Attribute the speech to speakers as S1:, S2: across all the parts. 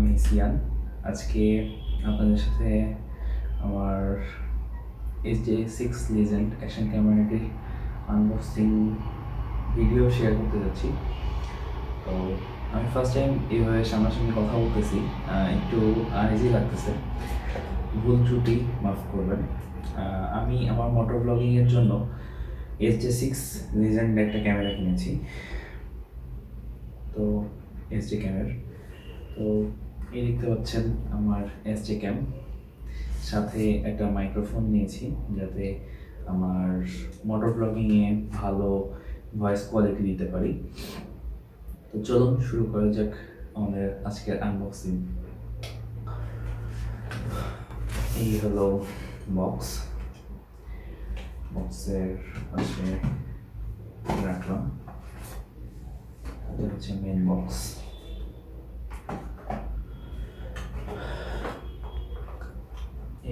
S1: আমি সিয়ান। আজকে আপনাদের সাথে আমার sjcam লেজেন্ড অ্যাকশন ক্যামেরাটির আনবক্সিং ভিডিও শেয়ার করতে যাচ্ছি। তো আমি ফার্স্ট টাইম এইভাবে সামনাসামনি কথা বলতেছি, একটু আনইজি লাগতেছে, ভুল ত্রুটি মাফ করবেন। আমি আমার মোটো ব্লগিংয়ের জন্য sjcam লেজেন্ড একটা ক্যামেরা কিনেছি, তো sjcam তো এই দেখতে পাচ্ছেন আমার sjcam, সাথে একটা মাইক্রোফোন নিয়েছি যাতে আমার মোটর ব্লগিংয়ে ভালো ভয়েস কোয়ালিটি দিতে পারি। তো চলুন শুরু করা যাক আমাদের আজকের আনবক্সিং। এই হলো বক্সের পাশে রাখলাম, এটা হচ্ছে মেন বক্স।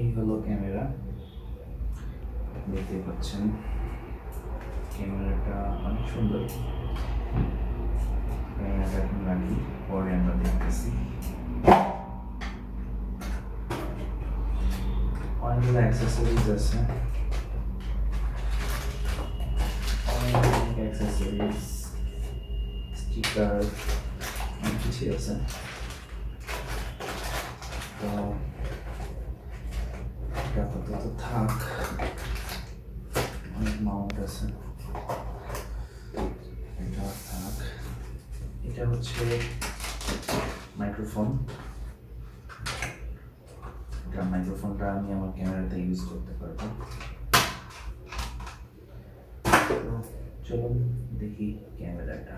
S1: এই হলো ক্যামেরা, দেখতে পাচ্ছেন ক্যামেরাটা অনেক সুন্দর। ক্যামেরাটা এখন রাখি, পরে আমরা দেখতেছি। অনেকগুলো অ্যাক্সেসরিজ আছে, স্টিকার, অনেক কিছু আছে। তো আপাতত থাক, অনেক মাউন্ট আছে, এটা থাক। এটা হচ্ছে মাইক্রোফোন, মাইক্রোফোনটা আমি আমার ক্যামেরাতে ইউজ করতে পারবো। চলুন দেখি ক্যামেরাটা।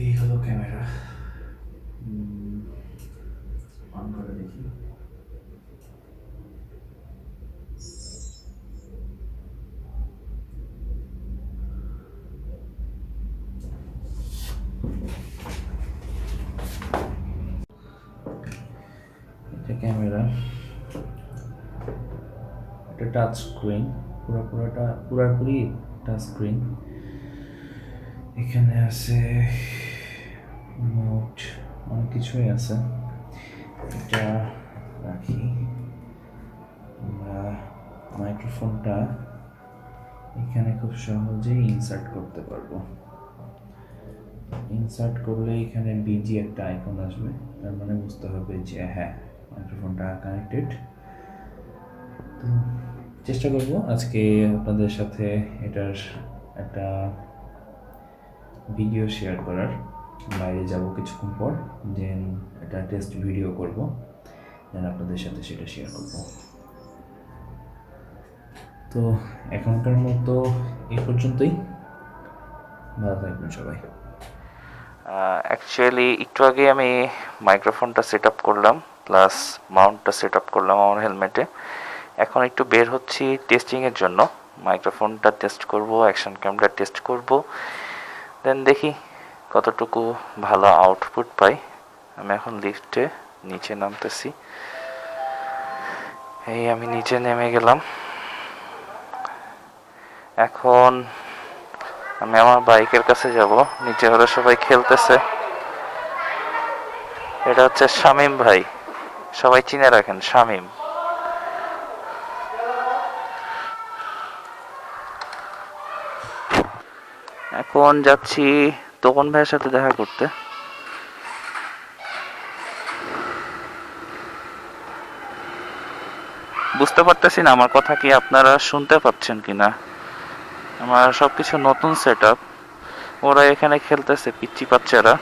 S1: এই হলো ক্যামেরা, অন করে দেখি। এটা ক্যামেরা, এটা টাচ স্ক্রিন, পুরোপুরি টাচ স্ক্রিন। এখানে আছে মোট অনেক কিছুই আছে, এটা রাখি। আমরা মাইক্রোফোনটা এখানে খুব সহজেই ইনসার্ট করতে পারবো। ইনসার্ট করলে এখানে বিজি একটা আইকন আসবে, তার মানে বুঝতে হবে যে হ্যাঁ, মাইক্রোফোনটা কানেক্টেড। তো চেষ্টা করব আজকে আপনাদের সাথে এটার একটা ভিডিও শেয়ার করার। বাইরে যাব কিছুক্ষণ পর, দেন একটা টেস্ট ভিডিও করব, দেন আপনাদের সাথে সেটা শেয়ার করব। তো এখনকার মতো এই পর্যন্তই, ভালো থাকবেন সবাই।
S2: অ্যাকচুয়ালি একটু আগে আমি মাইক্রোফোনটা সেট আপ করলাম, প্লাস মাউন্টটা সেট আপ করলাম আমার হেলমেটে। এখন একটু বের হচ্ছি টেস্টিংয়ের জন্য, মাইক্রোফোনটা টেস্ট করব, অ্যাকশন ক্যামটা টেস্ট করব, দেন দেখি কতটুকু ভালো আউটপুট পাই। আমি এখন লিফটে নিচে নামতেছি, এই আমি নিচে নেমে গেলাম। এখন আমি আমার বাইকের কাছে যাব, নিচে ওরা সবাই খেলতেছে। এটা হচ্ছে শামীম ভাই, সবাই চিনে রাখেন শামীম। এখন যাচ্ছি তপন ভাইয়ের সাথে দেখা করতে। বুঝতে পারতেছি না আমার কথা কি আপনারা শুনতে পাচ্ছেন কিনা। আমার সবকিছু নতুন সেট আপ, ওরা এখানে খেলতেছে পিচ্চি বাচ্চারা।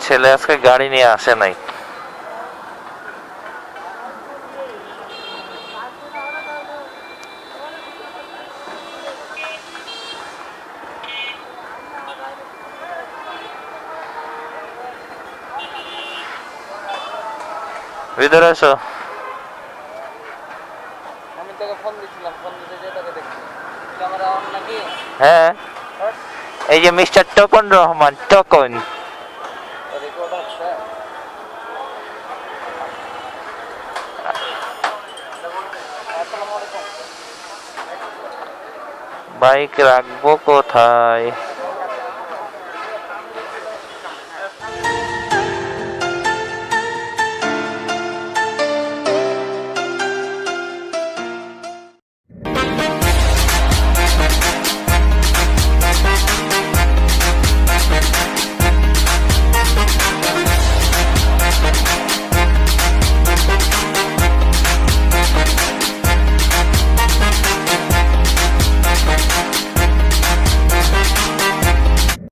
S2: ছেলে আজকে গাড়ি নিয়ে আসে নাই। ভিতরে আসো।
S3: আমি তোকে ফোন দিছিলাম, ফোন দিতে যে তোকে দেখছি ক্যামেরা অন নাকি?
S2: হ্যাঁ, এই যে mister token Rahman token.
S3: Record হচ্ছে। আসসালামু আলাইকুম।
S2: বাইক রাখবো কোথায়?